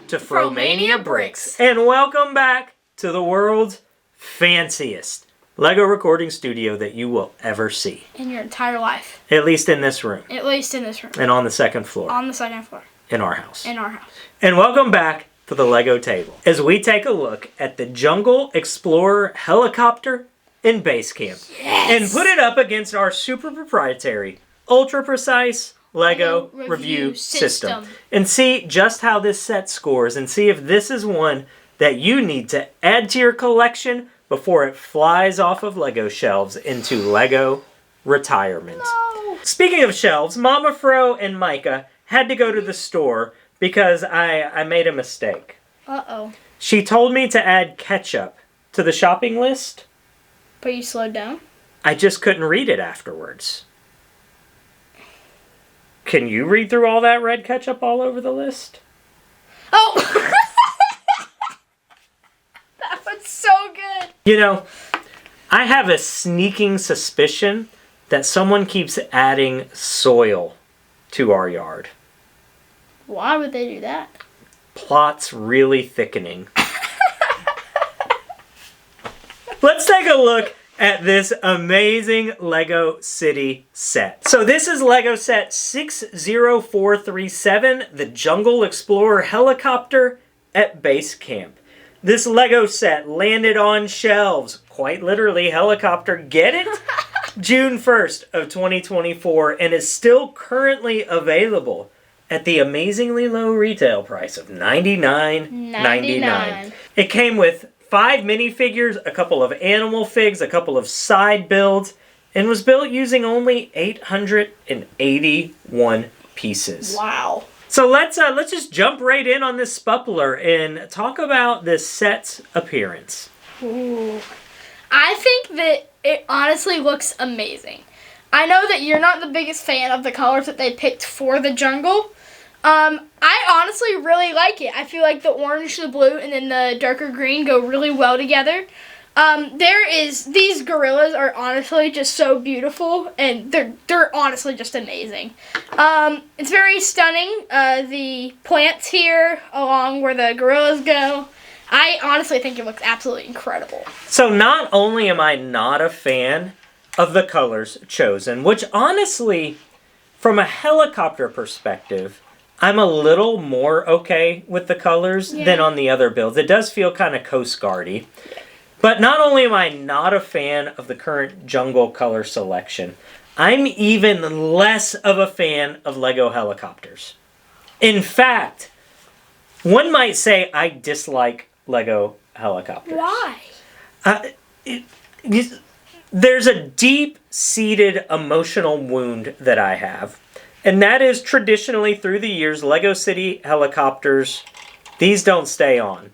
to Fromania Bricks. And welcome back to the world's fanciest LEGO recording studio that you will ever see. In your entire life. At least in this room. At least in this room. And on the second floor. On the second floor. In our house. In our house. And welcome back to the LEGO table as we take a look at the Jungle Explorer helicopter in base camp. Yes! And put it up against our super proprietary, ultra precise LEGO Review System. And see just how this set scores and see if this is one that you need to add to your collection before it flies off of LEGO shelves into LEGO retirement. No. Speaking of shelves, Mama Fro and Micah had to go to the store because I made a mistake. Uh-oh. She told me to add ketchup to the shopping list. But you slowed down? I just couldn't read it afterwards. Can you read through all that red ketchup all over the list? Oh! That was so good. You know, I have a sneaking suspicion that someone keeps adding soil to our yard. Why would they do that? Plot's really thickening. Let's take a look at this amazing LEGO City set. So this is LEGO set 60437, the Jungle Explorer helicopter at base camp. This LEGO set landed on shelves, quite literally helicopter, get it? June 1st of 2024 and is still currently available at the amazingly low retail price of $99.99. It came with 5 minifigures, a couple of animal figs, a couple of side builds, and was built using only 881 pieces. Wow. So let's just jump right in on this SPUPLR and talk about this set's appearance. Ooh. I think that it honestly looks amazing. I know that you're not the biggest fan of the colors that they picked for the jungle. I honestly really like it. I feel like the orange, the blue, and then the darker green go really well together. These gorillas are honestly just so beautiful, and they're honestly just amazing. It's very stunning. The plants here, along where the gorillas go, I honestly think it looks absolutely incredible. So not only am I not a fan of the colors chosen, which honestly, from a helicopter perspective, I'm a little more okay with the colors than on the other builds. It does feel kind of Coast Guard-y. But not only am I not a fan of the current jungle color selection, I'm even less of a fan of LEGO helicopters. In fact, one might say I dislike LEGO helicopters. Why? There's a deep-seated emotional wound that I have. And that is traditionally through the years, LEGO City helicopters, these don't stay on.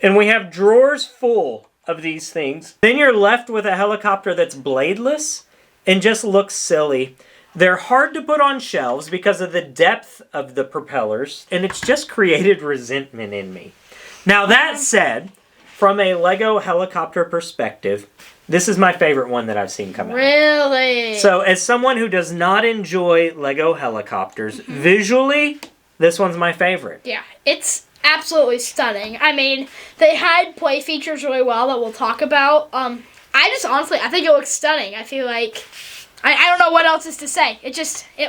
And we have drawers full of these things. Then you're left with a helicopter that's bladeless and just looks silly. They're hard to put on shelves because of the depth of the propellers, and it's just created resentment in me. Now that said, from a LEGO helicopter perspective, this is my favorite one that I've seen come out. Really? So as someone who does not enjoy LEGO helicopters, visually, this one's my favorite. Yeah, it's absolutely stunning. I mean, they hide play features really well that we'll talk about. I think it looks stunning. I feel like, I don't know what else is to say. It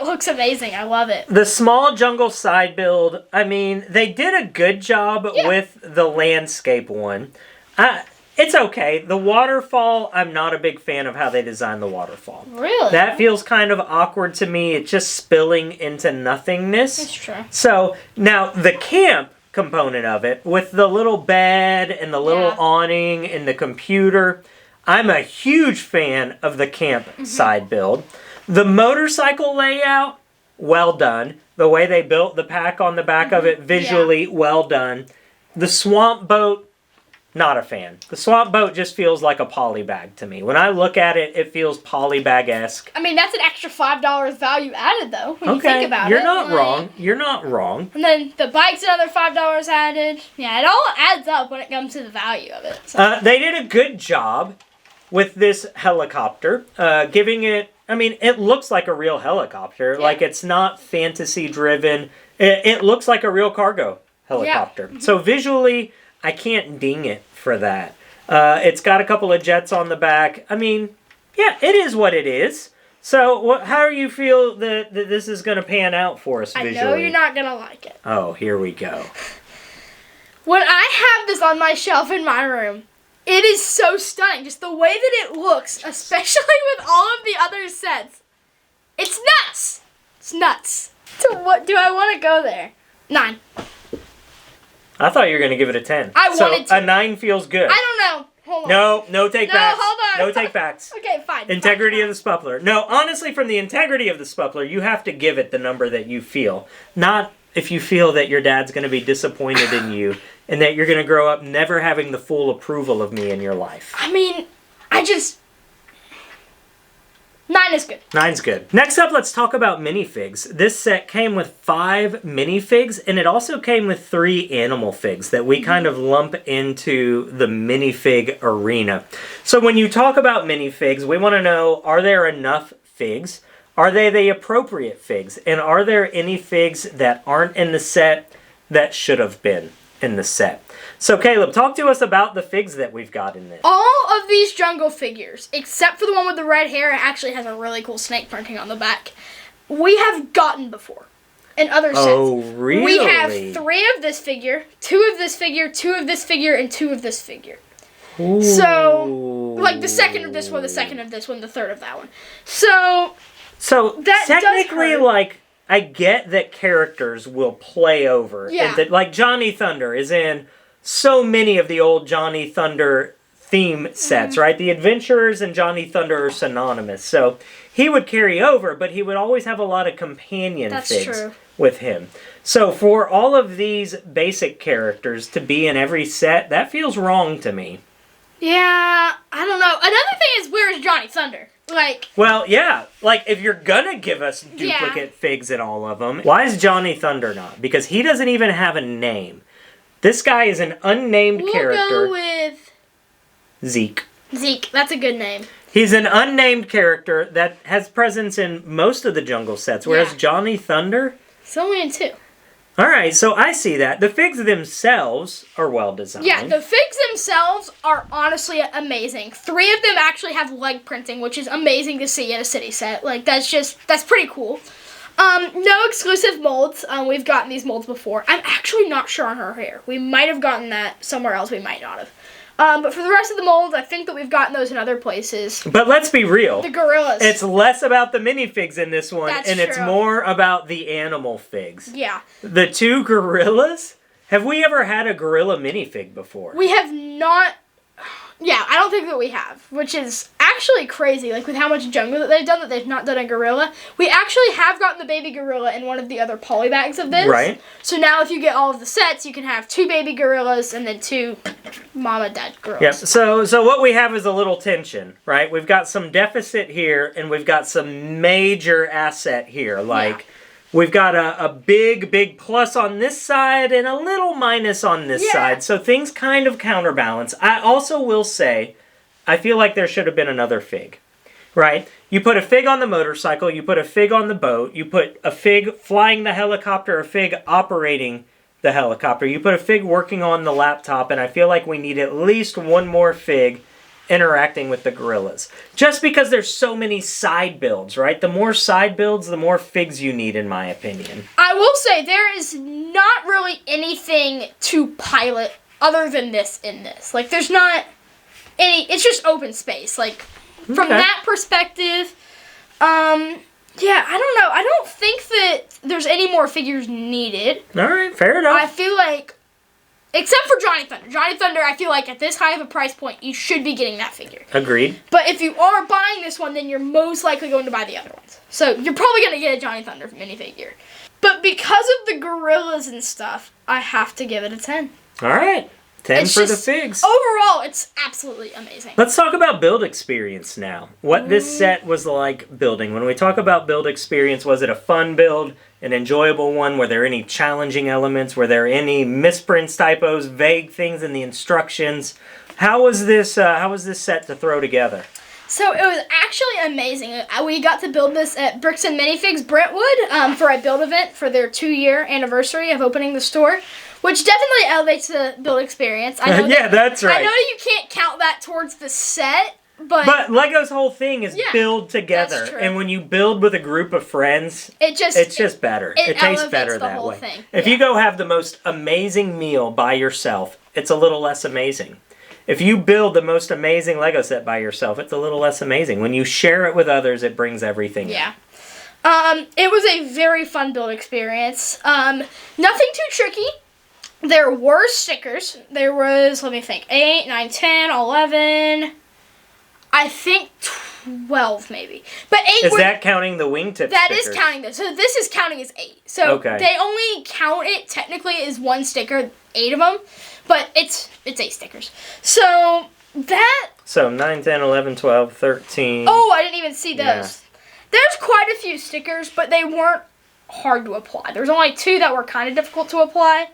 looks amazing. I love it. The small jungle side build, I mean, they did a good job with the landscape one. It's okay. The waterfall, I'm not a big fan of how they designed the waterfall. Really? That feels kind of awkward to me. It's just spilling into nothingness. That's true. So, now the camp component of it, with the little bed and the little awning and the computer, I'm a huge fan of the camp side build. The motorcycle layout, well done. The way they built the pack on the back of it, visually, well done. The swamp boat, not a fan. The swamp boat just feels like a poly bag to me. When I look at it, it feels poly bag-esque. I mean, that's an extra $5 value added, though, when you think about you're it. not wrong. You're not wrong. And then the bike's another $5 added. Yeah, it all adds up when it comes to the value of it. So. They did a good job with this helicopter, giving it, I mean, it looks like a real helicopter. Like, it's not fantasy-driven. It looks like a real cargo helicopter. So visually, I can't ding it for that. It's got a couple of jets on the back. I mean, yeah, it is what it is. So how do you feel that this is going to pan out for us visually? I know you're not going to like it. Oh, here we go. When I have this on my shelf in my room, it is so stunning. Just the way that it looks, especially with all of the other sets. It's nuts. It's nuts. So what do I want to go there? 9. I thought you were going to give it a 10. I wanted to. A 9 feels good. I don't know. Hold on. No take backs. No, hold on. No take backs. Okay, fine. Integrity of the SPUPLR. No, honestly, from the integrity of the SPUPLR, you have to give it the number that you feel. Not if you feel that your dad's going to be disappointed in you and that you're going to grow up never having the full approval of me in your life. I mean, 9 is good. 9's good. Next up, let's talk about minifigs. This set came with 5 minifigs, and it also came with 3 animal figs that we kind of lump into the minifig arena. So when you talk about minifigs, we want to know, are there enough figs? Are they the appropriate figs? And are there any figs that aren't in the set that should have been in the set? So Caleb, talk to us about the figs that we've got in this. All of these jungle figures, except for the one with the red hair, it actually has a really cool snake printing on the back, we have gotten before in other sets. Oh, really? We have 3 of this figure, 2 of this figure, 2 of this figure, and 2 of this figure. Ooh. So, like the second of this one, the second of this one, the third of that one. So that technically, like, I get that characters will play over. Yeah. And that, like, Johnny Thunder is in so many of the old Johnny Thunder theme sets, right? The Adventurers and Johnny Thunder are synonymous. So he would carry over, but he would always have a lot of companion figs with him. So for all of these basic characters to be in every set, that feels wrong to me. Yeah, I don't know. Another thing is, where is Johnny Thunder? Like... Well, yeah. Like, if you're gonna give us duplicate figs in all of them, why is Johnny Thunder not? Because he doesn't even have a name. This guy is an unnamed character. We'll go with... Zeke. Zeke. That's a good name. He's an unnamed character that has presence in most of the jungle sets, whereas Johnny Thunder... He's only in 2. Alright, so I see that. The figs themselves are well designed. Yeah, the figs themselves are honestly amazing. 3 of them actually have leg printing, which is amazing to see in a city set. Like, that's pretty cool. No exclusive molds. We've gotten these molds before. I'm actually not sure on her hair. We might have gotten that somewhere else. We might not have. But for the rest of the molds, I think that we've gotten those in other places. But let's be real. The gorillas. It's less about the minifigs in this one, That's and it's true. more about the animal figs. Yeah. The 2 gorillas? Have we ever had a gorilla minifig before? We have not... Yeah, I don't think that we have, which is actually crazy, like with how much jungle that they've not done a gorilla. We actually have gotten the baby gorilla in one of the other poly bags of this. Right. So now if you get all of the sets, you can have 2 baby gorillas and then 2 mama dad gorillas. Yep. So what we have is a little tension, right? We've got some deficit here, and we've got some major asset here. Like, we've got a big plus on this side and a little minus on this side. So things kind of counterbalance. I also will say, I feel like there should have been another fig, right? You put a fig on the motorcycle, you put a fig on the boat, you put a fig flying the helicopter, a fig operating the helicopter, you put a fig working on the laptop, and I feel like we need at least one more fig interacting with the gorillas. Just because there's so many side builds, right? The more side builds, the more figs you need, in my opinion. I will say, there is not really anything to pilot other than this in this. Like, there's not any... It's just open space. Like, from that perspective, yeah, I don't know. I don't think that there's any more figures needed. Alright, fair enough. I feel like... Except for Johnny Thunder. Johnny Thunder, I feel like at this high of a price point, you should be getting that figure. Agreed. But if you are buying this one, then you're most likely going to buy the other ones. So you're probably going to get a Johnny Thunder minifigure. But because of the gorillas and stuff, I have to give it a 10. All right. 10 for the figs. Overall, it's absolutely amazing. Let's talk about build experience now. What this set was like building. When we talk about build experience, was it a fun build? An enjoyable one? Were there any challenging elements? Were there any misprints, typos, vague things in the instructions? How was this set to throw together? So it was actually amazing. We got to build this at Bricks and Minifigs Brentwood for a build event for their 2-year anniversary of opening the store. which definitely elevates the build experience. I know yeah, that's right. I know you can't count that towards the set, but Lego's whole thing is build together, that's true. and when you build with a group of friends, it's just better. It tastes better that way. Thing. If you go have the most amazing meal by yourself, it's a little less amazing. If you build the most amazing Lego set by yourself, it's a little less amazing. When you share it with others, it brings everything in. It was a very fun build experience. Nothing too tricky. There were stickers. There was, let me think, 8, 9, 10, 11, I think 12 maybe. But 8 Is that counting the wingtip That stickers? is counting this. So this is counting as 8. So they only count it technically as one sticker, 8 of them. But it's 8 stickers. So that... So 9, 10, 11, 12, 13... Oh, I didn't even see those. Yeah. There's quite a few stickers, but they weren't hard to apply. There was only 2 that were kind of difficult to apply.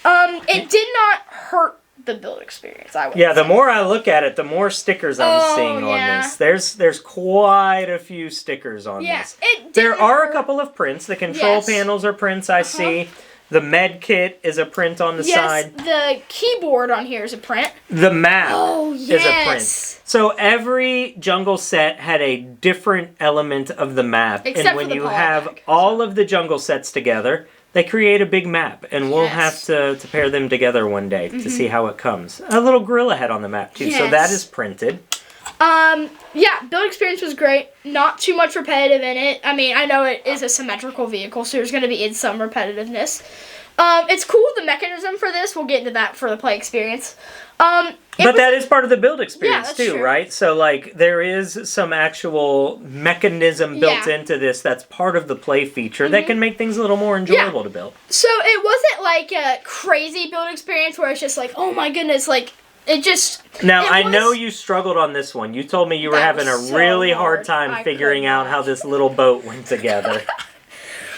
It did not hurt the build experience, I would say. The more I look at it, the more stickers I'm seeing on this. There's quite a few stickers on this. There are a couple of prints. The control panels are prints I see. The med kit is a print on the side. The keyboard on here is a print. The map is a print. So every jungle set had a different element of the map. Except and when for the you have pack. all of the jungle sets together, they create a big map. And we'll have to pair them together one day to see how it comes. A little gorilla head on the map too. So that is printed. Build experience was great. Not too much repetitive in it. I mean, I know it is a symmetrical vehicle, so there's going to be some repetitiveness. It's cool, the mechanism for this. We'll get into that for the play experience. But that is part of the build experience too, true. right? So, like, there is some actual mechanism built into this that's part of the play feature that can make things a little more enjoyable to build. So it wasn't like a crazy build experience where it's just like, oh my goodness, like... It just... Now, I know you struggled on this one. You told me you were having a really hard time figuring out how this little boat went together.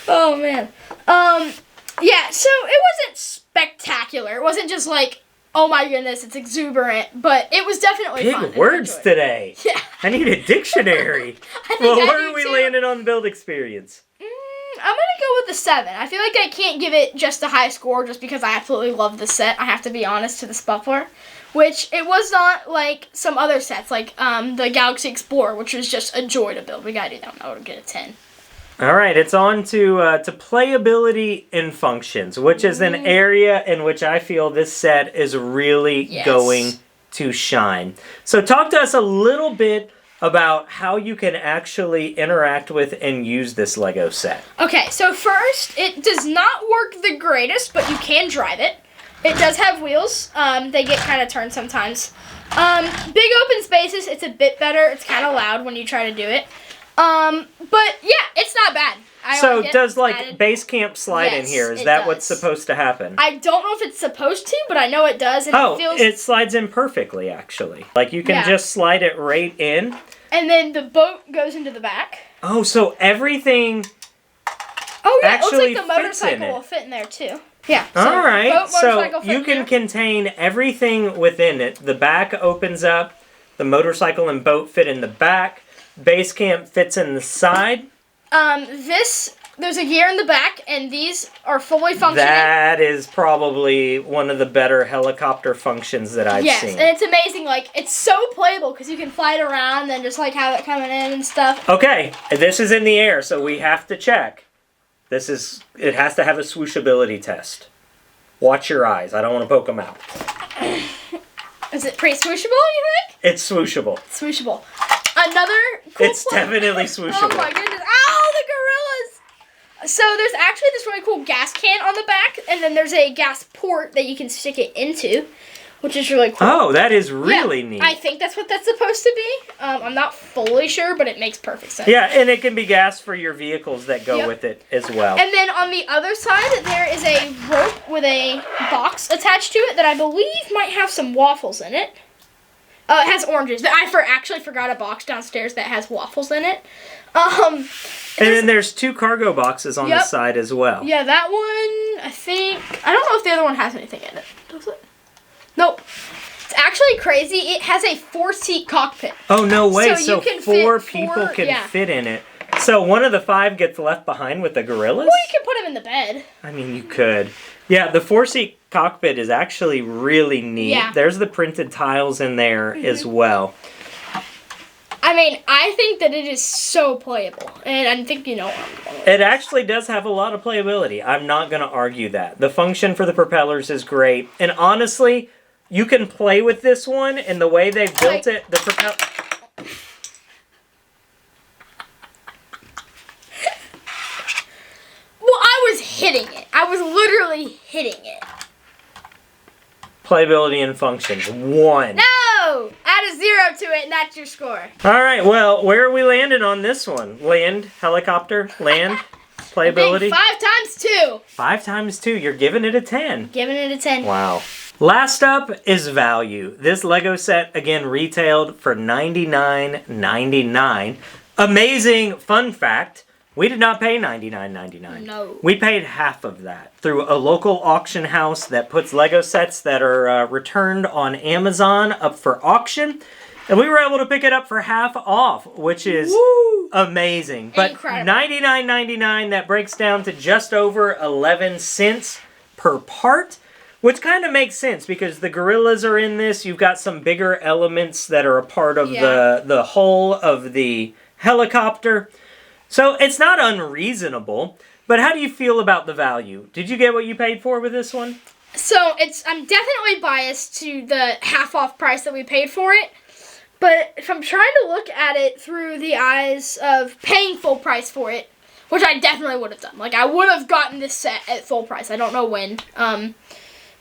Oh, man. So it wasn't spectacular. It wasn't just like, oh my goodness, it's exuberant. But it was definitely fun. Big words today. Yeah. I need a dictionary. Where are we landing on the build experience? I'm going to go with the 7. I feel like I can't give it just a high score just because I absolutely love the set. I have to be honest to the SPUPLR. Which, it was not like some other sets, like the Galaxy Explorer, which was just a joy to build. We gotta do that one. I would get a 10. Alright, it's on to playability and functions, which is an area in which I feel this set is really going to shine. So talk to us a little bit about how you can actually interact with and use this Lego set. Okay, so first, it does not work the greatest, but you can drive it. It does have wheels. They get kind of turned sometimes. Big open spaces, it's a bit better. It's kind of loud when you try to do it. But yeah, it's not bad. So does like base camp slide in here? Is that what's supposed to happen? I don't know if it's supposed to, but I know it does. And it slides in perfectly, actually. Like you can just slide it right in. And then the boat goes into the back. Oh, so everything it looks like the motorcycle will fit in there too. Yeah. So all right. So you can contain everything within it. The back opens up. The motorcycle and boat fit in the back. Base camp fits in the side. There's a gear in the back, and these are fully functioning. That is probably one of the better helicopter functions that I've seen. Yes, and it's amazing. Like, it's so playable because you can fly it around and just like have it coming in and stuff. Okay, this is in the air, so we have to check. It has to have a swooshability test. Watch your eyes. I don't want to poke them out. Is it pretty swooshable, you think? It's swooshable. Swooshable. Another cool It's definitely swooshable. Oh my goodness. Ow, the gorillas! So there's actually this really cool gas can on the back, and then there's a gas port that you can stick it into, which is really cool. Oh, that is really neat. I think that's what that's supposed to be. I'm not fully sure, but it makes perfect sense. Yeah, and it can be gas for your vehicles that go with it as well. And then on the other side, there is a rope with a box attached to it that I believe might have some waffles in it. It has oranges. I actually forgot a box downstairs that has waffles in it. And then there's 2 cargo boxes on the side as well. Yeah, that one, I think... I don't know if the other one has anything in it. Does it? Nope. It's actually crazy. It has a 4-seat cockpit. Oh, no way. So 4 people can fit in it. So one of the 5 gets left behind with the gorillas? Well, you can put them in the bed. I mean, you could. Yeah, the 4-seat cockpit is actually really neat. Yeah. There's the printed tiles in there as well. I mean, I think that it is so playable, and I think you know where I'm going with It actually does have a lot of playability. I'm not going to argue that. The function for the propellers is great. And honestly, you can play with this one, and the way they built it, the propeller... Well, I was hitting it. I was literally hitting it. Playability and functions. 1. No! Add a 0 to it, and that's your score. All right, well, where are we landing on this one? Land, helicopter, land, playability? 5 times 2. 5 times 2. You're giving it a 10. Giving it a 10. Wow. Last up is value. This Lego set, again, retailed for $99.99. Amazing fun fact, we did not pay $99.99. No. We paid half of that through a local auction house that puts Lego sets that are returned on Amazon up for auction. And we were able to pick it up for half off, which is amazing. But Incredible. $99.99, that breaks down to just over 11 cents per part. Which kind of makes sense because the gorillas are in this. You've got some bigger elements that are a part of the hull of the helicopter. So it's not unreasonable. But how do you feel about the value? Did you get what you paid for with this one? So I'm definitely biased to the half off price that we paid for it. But if I'm trying to look at it through the eyes of paying full price for it, which I definitely would have done. Like, I would have gotten this set at full price. I don't know when.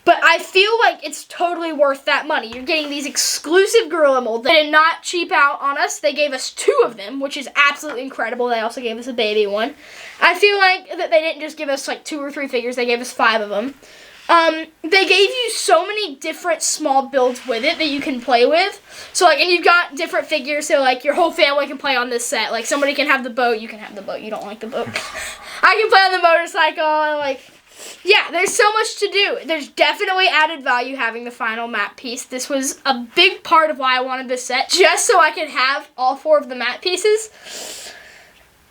But I feel like it's totally worth that money. You're getting these exclusive gorilla molds. They did not cheap out on us. They gave us 2 of them, which is absolutely incredible. They also gave us a baby one. I feel like that they didn't just give us like 2 or 3 figures. They gave us 5 of them. They gave you so many different small builds with it that you can play with. So like, and you've got different figures, so like your whole family can play on this set. Like somebody can have the boat, you can have the boat. You don't like the boat. I can play on the motorcycle, and like, yeah, there's so much to do. There's definitely added value having the final map piece. This was a big part of why I wanted this set, just so I could have all 4 of the map pieces.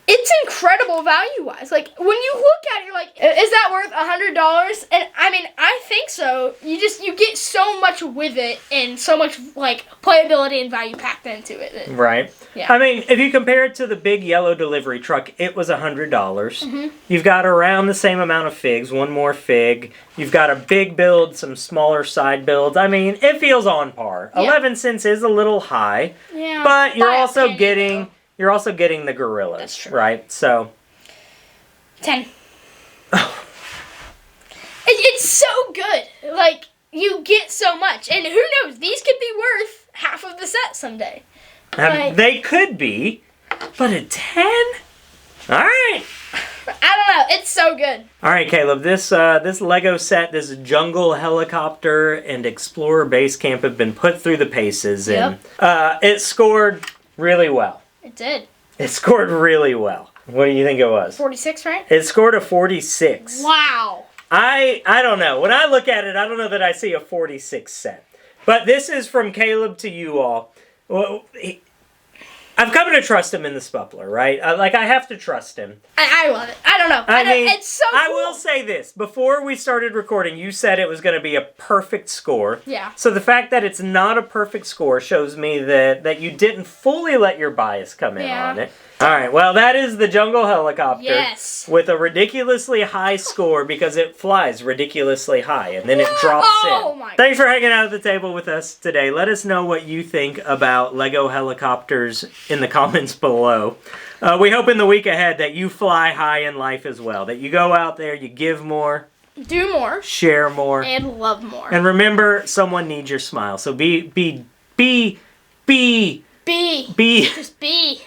It's incredible value-wise. Like, when you look at it, you're like, is that worth $100? And, I mean, I think so. You get so much with it and so much, like, playability and value packed into it. Right. Yeah. I mean, if you compare it to the big yellow delivery truck, it was $100. You've got around the same amount of figs, 1 more fig. You've got a big build, some smaller side builds. I mean, it feels on par. Yeah. 11 cents is a little high, Yeah. but you're By a also penny, getting... though. You're also getting the gorillas, That's true. right? So 10. It's so good. Like, you get so much. And who knows, these could be worth half of the set someday. Like, they could be, but a 10? All right. I don't know. It's so good. All right, Caleb, this Lego set, this jungle helicopter and explorer base camp have been put through the paces, and it scored really well. It did. It scored really well. What do you think it was? 46, right? It scored a 46. Wow. I don't know. When I look at it, I don't know that I see a 46 set. But this is from Caleb to you all. Well, I've come to trust him in the SPUPLR, right? I have to trust him. I love it. I don't know. I mean, it's so cool. I will say this. Before we started recording, you said it was going to be a perfect score. Yeah. So the fact that it's not a perfect score shows me that you didn't fully let your bias come in on it. All right, well, that is the jungle helicopter. Yes. With a ridiculously high score because it flies ridiculously high and then it drops Oh in. my Thanks for hanging out at the table with us today. Let us know what you think about Lego helicopters in the comments below. We hope in the week ahead that you fly high in life as well. That you go out there, you give more. Do more. Share more. And love more. And remember, someone needs your smile. So be Just be.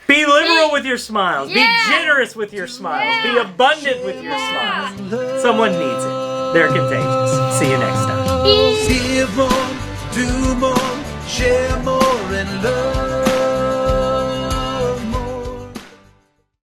Be liberal with your smiles. Yeah. Be generous with your smiles. Be abundant with your smiles. Someone needs it. They're contagious. See you next time. Be. Give more, do more, share more, and love.